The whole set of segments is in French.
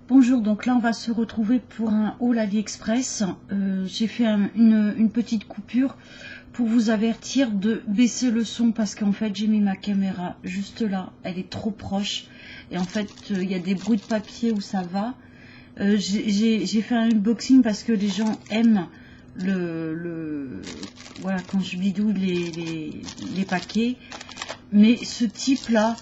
Bonjour, donc là on va se retrouver pour un haul AliExpress. J'ai fait une petite coupure pour vous avertir de baisser le son parce qu'en fait j'ai mis ma caméra juste là, elle est trop proche et en fait il y a des bruits de papier où ça va. J'ai fait un unboxing parce que les gens aiment voilà, quand je bidouille les paquets, mais ce type là,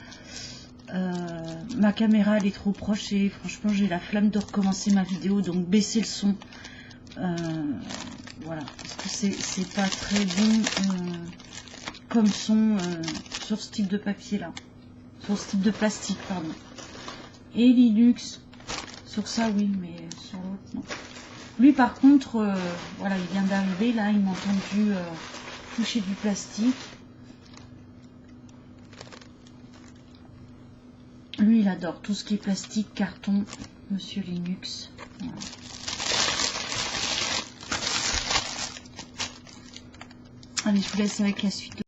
ma caméra elle est trop proche et franchement j'ai la flemme de recommencer ma vidéo, donc baisser le son, voilà, parce que c'est pas très bon comme son sur ce type de papier là, sur ce type de plastique, pardon. Et Linux sur ça oui, mais sur l'autre non. Lui par contre, voilà, il vient d'arriver là, il m'a entendu toucher du plastique. Lui, il adore tout ce qui est plastique, carton, Monsieur Linux. Voilà. Allez, je vous laisse avec la suite.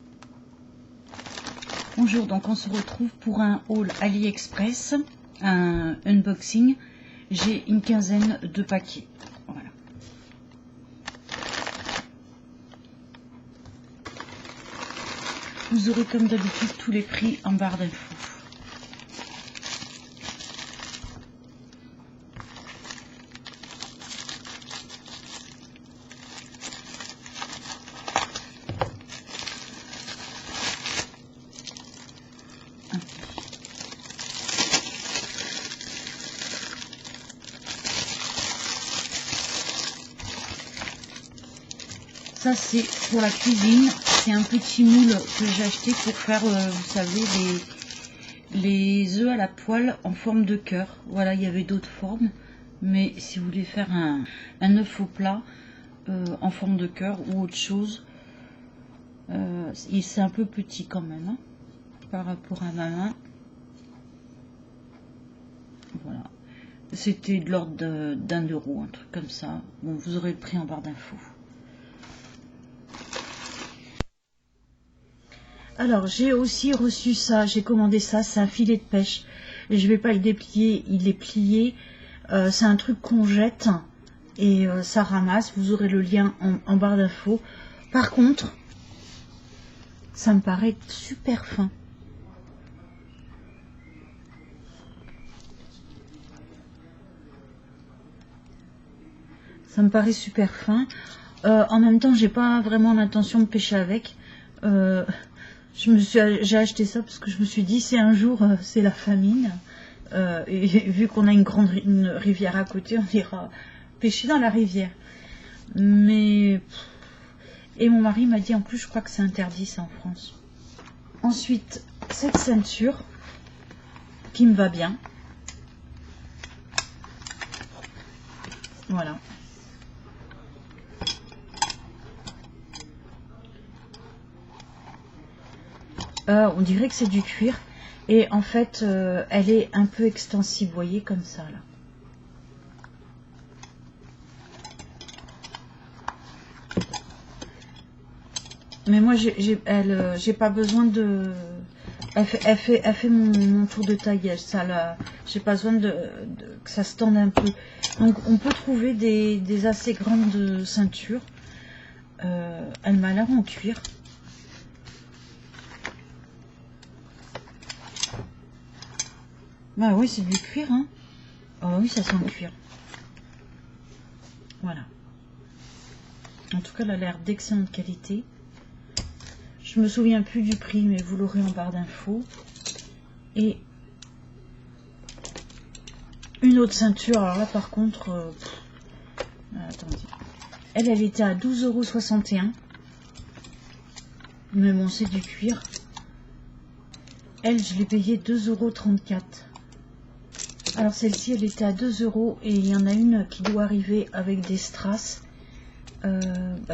Bonjour, donc on se retrouve pour un haul AliExpress, un unboxing. J'ai une quinzaine de paquets. Voilà. Vous aurez comme d'habitude tous les prix en barre d'infos. Ça c'est pour la cuisine, c'est un petit moule que j'ai acheté pour faire, vous savez, les œufs à la poêle en forme de cœur. Voilà, il y avait d'autres formes, mais si vous voulez faire un œuf au plat en forme de cœur ou autre chose, c'est un peu petit quand même, hein, par rapport à ma main. Voilà, c'était de l'ordre d'1 €, un truc comme ça. Bon, vous aurez le prix en barre d'infos. Alors, j'ai aussi reçu ça, j'ai commandé ça, c'est un filet de pêche. Et je vais pas le déplier, il est plié. C'est un truc qu'on jette et ça ramasse. Vous aurez le lien en barre d'infos. Par contre, ça me paraît super fin. Ça me paraît super fin. En même temps, j'ai pas vraiment l'intention de pêcher avec. J'ai acheté ça parce que je me suis dit si un jour c'est la famine, et vu qu'on a une rivière à côté, on ira pêcher dans la rivière. Mais et mon mari m'a dit en plus, je crois que c'est interdit ça en France. Ensuite, cette ceinture qui me va bien. Voilà. On dirait que c'est du cuir et en fait elle est un peu extensible, vous voyez, comme ça là. Mais moi j'ai pas besoin de, elle fait mon tour de taille, ça là, j'ai pas besoin que ça se tende un peu. Donc on peut trouver des assez grandes ceintures. Elle m'a l'air en cuir. Bah oui, c'est du cuir, hein. Oh oui, ça sent le cuir. Voilà. En tout cas, elle a l'air d'excellente qualité. Je me souviens plus du prix, mais vous l'aurez en barre d'infos. Et une autre ceinture, alors là par contre, attendez. Elle était à 12,61 €. Mais bon, c'est du cuir. Elle, je l'ai payée 2,34 €. Alors celle-ci, elle était à 2 € et il y en a une qui doit arriver avec des strass,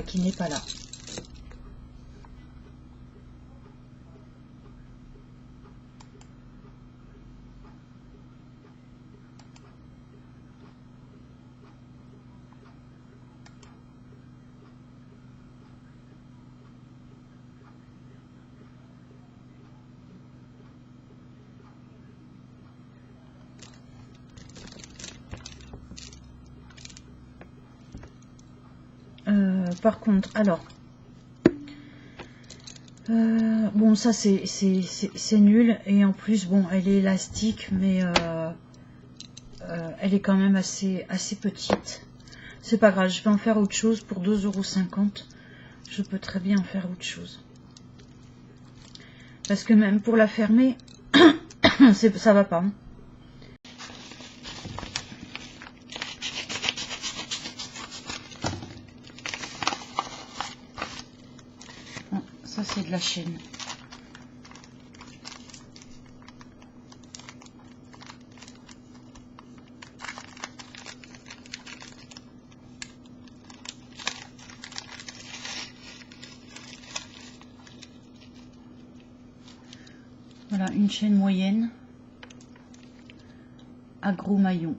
qui n'est pas là. Par contre, alors, bon, ça c'est nul. Et en plus, bon, elle est élastique, mais elle est quand même assez petite. C'est pas grave, je vais en faire autre chose pour 2,50 €. Je peux très bien en faire autre chose. Parce que même pour la fermer, ça va pas. Hein. Bon, ça c'est de la chaîne. Voilà, une chaîne moyenne à gros maillon.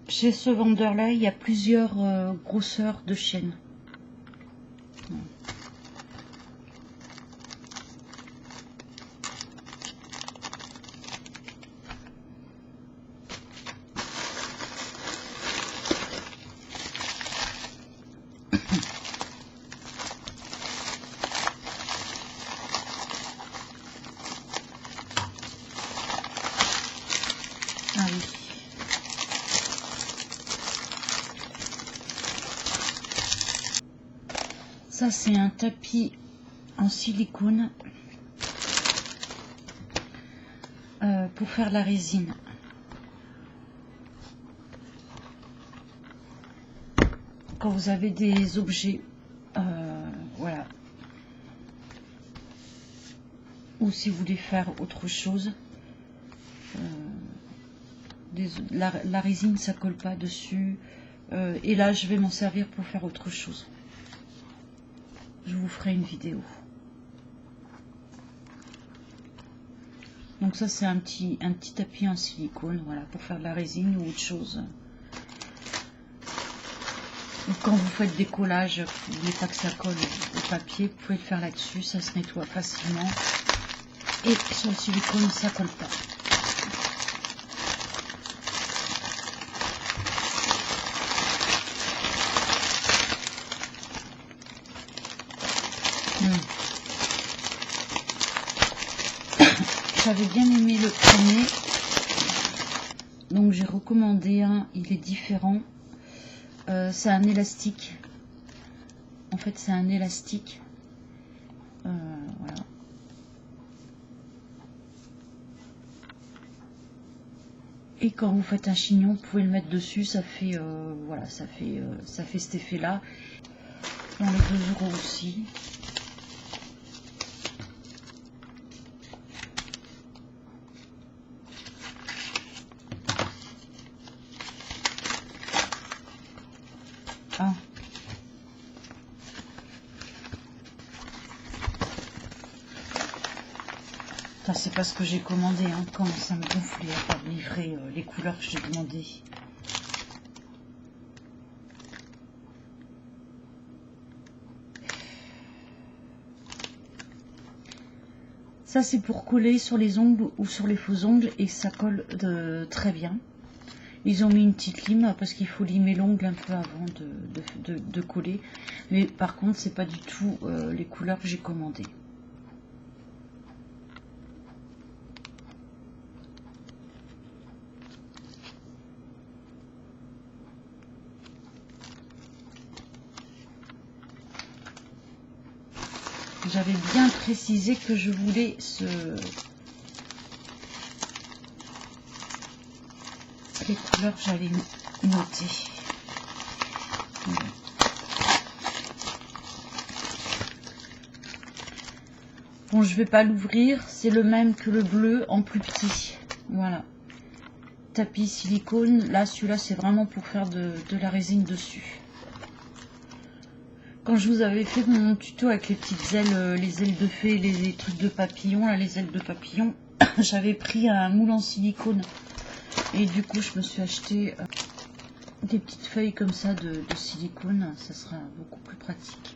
Chez ce vendeur-là, il y a plusieurs grosseurs de chaînes. Ah oui. Ça, c'est un tapis en silicone pour faire la résine. Quand vous avez des objets, voilà. Ou si vous voulez faire autre chose, la résine, ça colle pas dessus. Et là, je vais m'en servir pour faire autre chose. Je vous ferai une vidéo. Donc ça c'est un petit tapis en silicone, voilà, pour faire de la résine ou autre chose. Ou quand vous faites des collages, vous ne voulez pas que ça colle au papier, vous pouvez le faire là-dessus, ça se nettoie facilement. Et sur le silicone, ça colle pas. J'avais bien aimé le premier, donc j'ai recommandé un, il est différent. C'est un élastique. En fait, c'est un élastique. Voilà. Et quand vous faites un chignon, vous pouvez le mettre dessus. Ça fait, voilà, ça fait cet effet-là. Dans les 2 € aussi. Ah. C'est pas ce que j'ai commandé, hein. Comment ça me gonflait à pas livrer les couleurs que j'ai demandé. Ça c'est pour coller sur les ongles ou sur les faux ongles et ça colle très bien. Ils ont mis une petite lime parce qu'il faut limer l'ongle un peu avant de coller. Mais par contre, c'est pas du tout les couleurs que j'ai commandées. J'avais bien précisé que je voulais les couleurs que j'allais noter. Bon, je vais pas l'ouvrir, c'est le même que le bleu en plus petit. Voilà. Tapis silicone, là celui-là c'est vraiment pour faire de la résine dessus. Quand je vous avais fait mon tuto avec les petites ailes, les ailes de fée, les trucs de papillon, là, les ailes de papillon, j'avais pris un moule en silicone. Et du coup, je me suis acheté des petites feuilles comme ça de silicone, ça sera beaucoup plus pratique.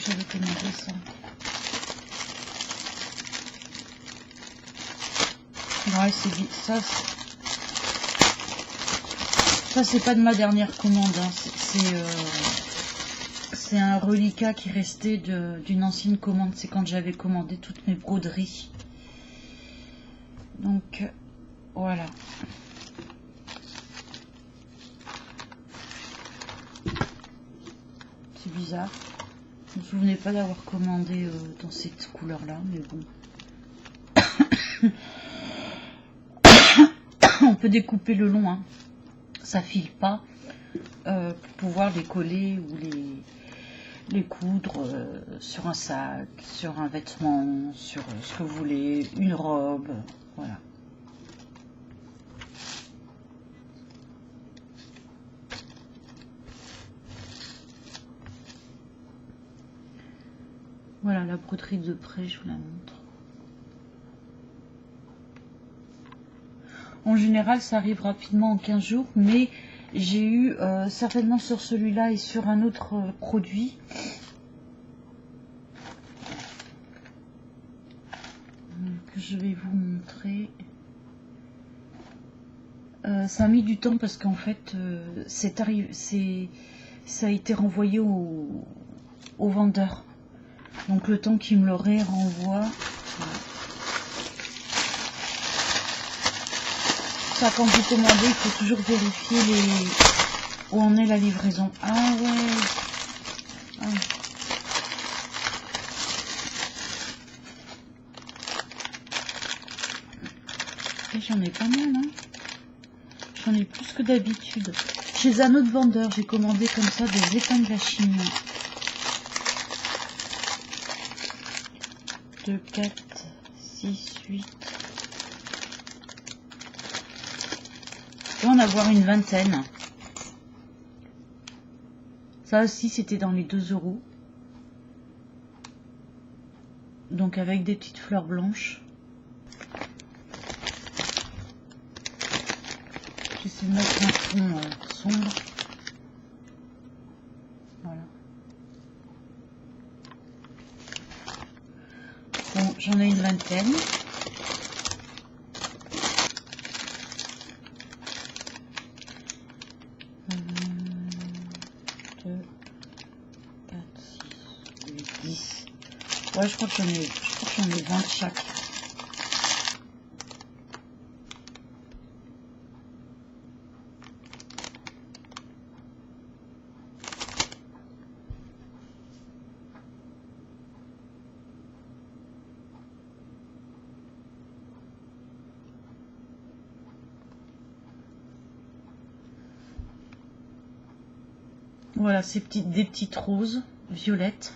J'avais commandé ça. Ouais, c'est ça. Ça, c'est pas de ma dernière commande. Hein. C'est un reliquat qui restait d'une ancienne commande. C'est quand j'avais commandé toutes mes broderies. Donc, voilà. C'est bizarre. Je ne me souvenais pas d'avoir commandé dans cette couleur-là, mais bon. On peut découper le long, hein. Ça file pas, pour pouvoir les coller ou les coudre sur un sac, sur un vêtement, sur ce que vous voulez, une robe, voilà. Voilà la broderie de près, je vous la montre. En général, ça arrive rapidement en 15 jours, mais j'ai eu certainement sur celui-là et sur un autre produit. Que je vais vous montrer. Ça a mis du temps parce qu'en fait, ça a été renvoyé au vendeur. Donc le temps qu'il me le renvoie. Ça, quand vous commandez, il faut toujours vérifier où en est la livraison. Ah ouais. Ah. J'en ai pas mal, hein. J'en ai plus que d'habitude. Chez un autre vendeur, j'ai commandé comme ça des épingles à chignon. 2, 4, 6, 8. Je dois en avoir une vingtaine. Ça aussi, c'était dans les 2 €. Donc avec des petites fleurs blanches. J'essaie de mettre un fond sombre. Voilà. Bon, j'en ai une vingtaine. Ouais, je crois que j'en ai 20 chaque. Voilà, des petites roses violettes.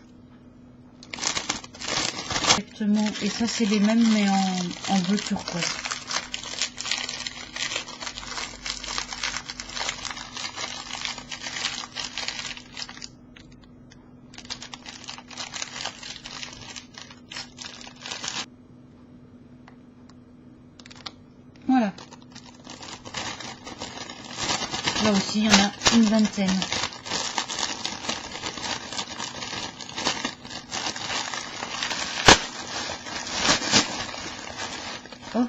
Exactement. Et ça, c'est les mêmes, mais en bleu turquoise. Voilà. Là aussi, il y en a une vingtaine. Oh.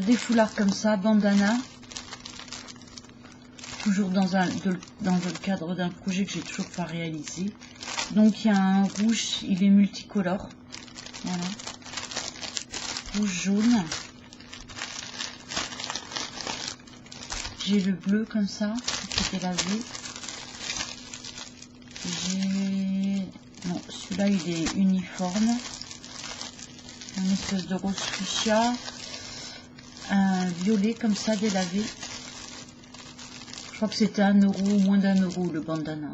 Des foulards comme ça, bandana, toujours dans le cadre d'un projet que j'ai toujours pas réalisé. Donc il y a un rouge, il est multicolore, voilà, rouge, jaune. J'ai le bleu comme ça, qui était lavé. Celui-là, il est uniforme. Une espèce de rose fuchsia. Un violet comme ça, délavé. Je crois que c'était 1 euro ou moins d'1 € le bandana.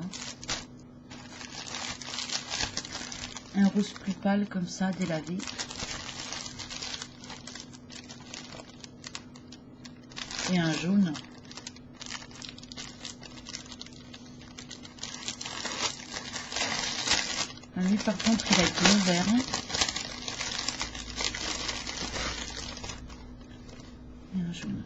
Un rose plus pâle comme ça, délavé. Et un jaune. Lui par contre il a été ouvert. Et un jaune.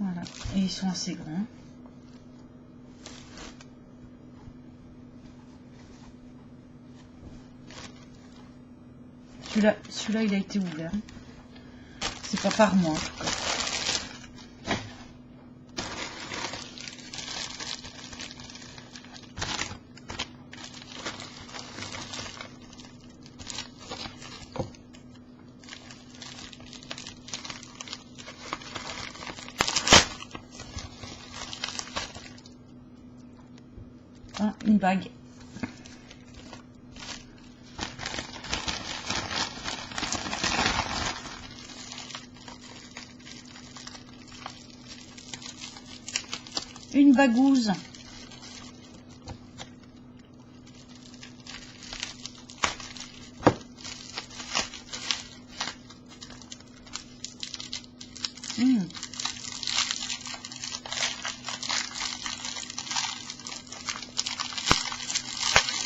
Voilà. Et ils sont assez grands. Celui-là, il a été ouvert. C'est pas par moi en tout cas. Ah, une bague. Une bagouze.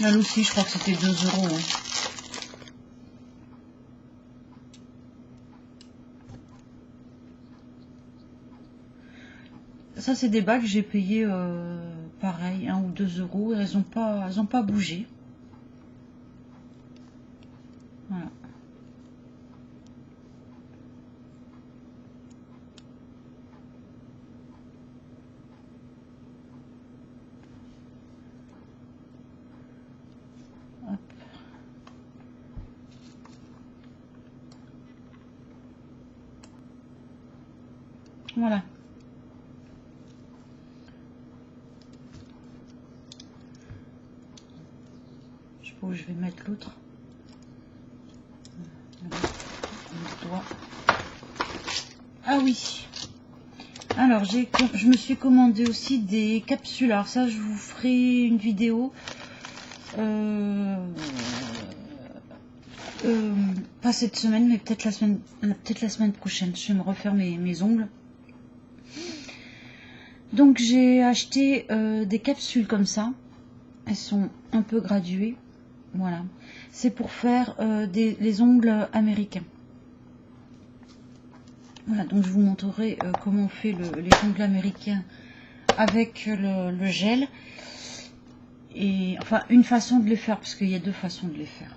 Là aussi, je crois que c'était 2 €. Hein. Ça, c'est des bagues que j'ai payé pareil, 1 ou 2 €. Elles ont pas bougé. Voilà. Hop. Voilà. Je sais pas où je vais mettre l'autre. Ah oui. Alors je me suis commandé aussi des capsules. Alors ça, je vous ferai une vidéo. Pas cette semaine, mais peut-être la semaine prochaine. Je vais me refaire mes ongles. Donc j'ai acheté des capsules comme ça. Elles sont un peu graduées. Voilà. C'est pour faire les ongles américains. Voilà, donc je vous montrerai comment on fait les ongles américains avec le gel. Et enfin, une façon de les faire, parce qu'il y a 2 façons de les faire.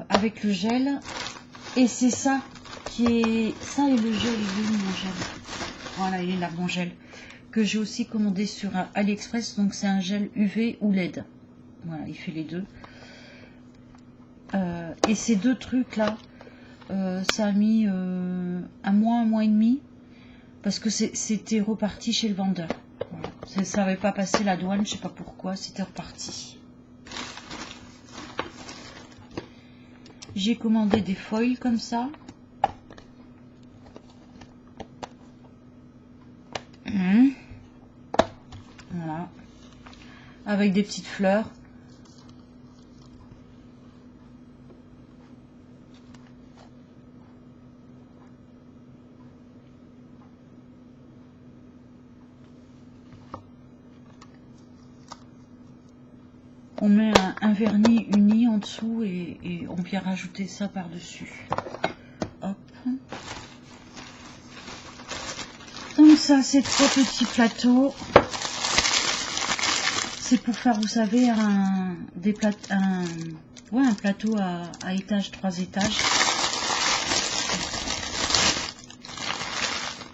Avec le gel. Et c'est ça qui est... Ça et le gel, il est où mon gel? Voilà, il est là, mon gel. Que j'ai aussi commandé sur AliExpress. Donc c'est un gel UV ou LED. Voilà, il fait les deux. Et ces 2 trucs là, ça a mis un mois et demi. Parce que c'était reparti chez le vendeur. Voilà. Ça n'avait pas passé la douane, je sais pas pourquoi, c'était reparti. J'ai commandé des foils comme ça. Voilà. Avec des petites fleurs. On met un vernis uni en dessous et on vient rajouter ça par-dessus. Hop. Donc ça, c'est 3 petits plateaux. C'est pour faire, vous savez, un plateau à étage, 3 étages.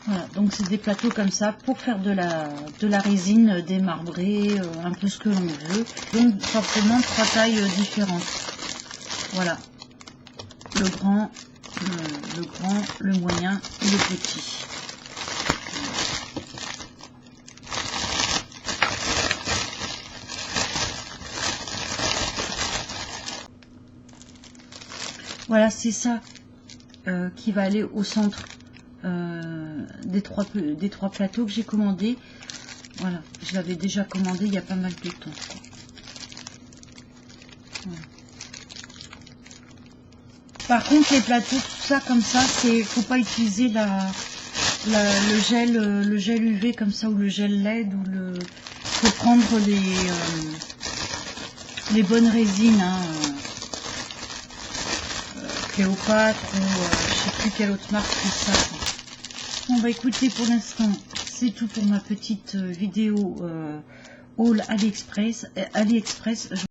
Voilà, donc c'est des plateaux comme ça pour faire de la résine démarbrée, un peu ce que l'on veut. Donc forcément 3 tailles différentes. Voilà, le grand, le moyen et le petit. Voilà, c'est ça qui va aller au centre des trois plateaux que j'ai commandés. Voilà, je l'avais déjà commandé il y a pas mal de temps. Voilà. Par contre, les plateaux, tout ça comme ça, faut pas utiliser le gel UV comme ça, ou le gel LED, ou faut prendre les bonnes résines, hein, Cléopâtre, ou je sais plus quelle autre marque que ça. Bon bah écoutez, pour l'instant, c'est tout pour ma petite vidéo haul AliExpress.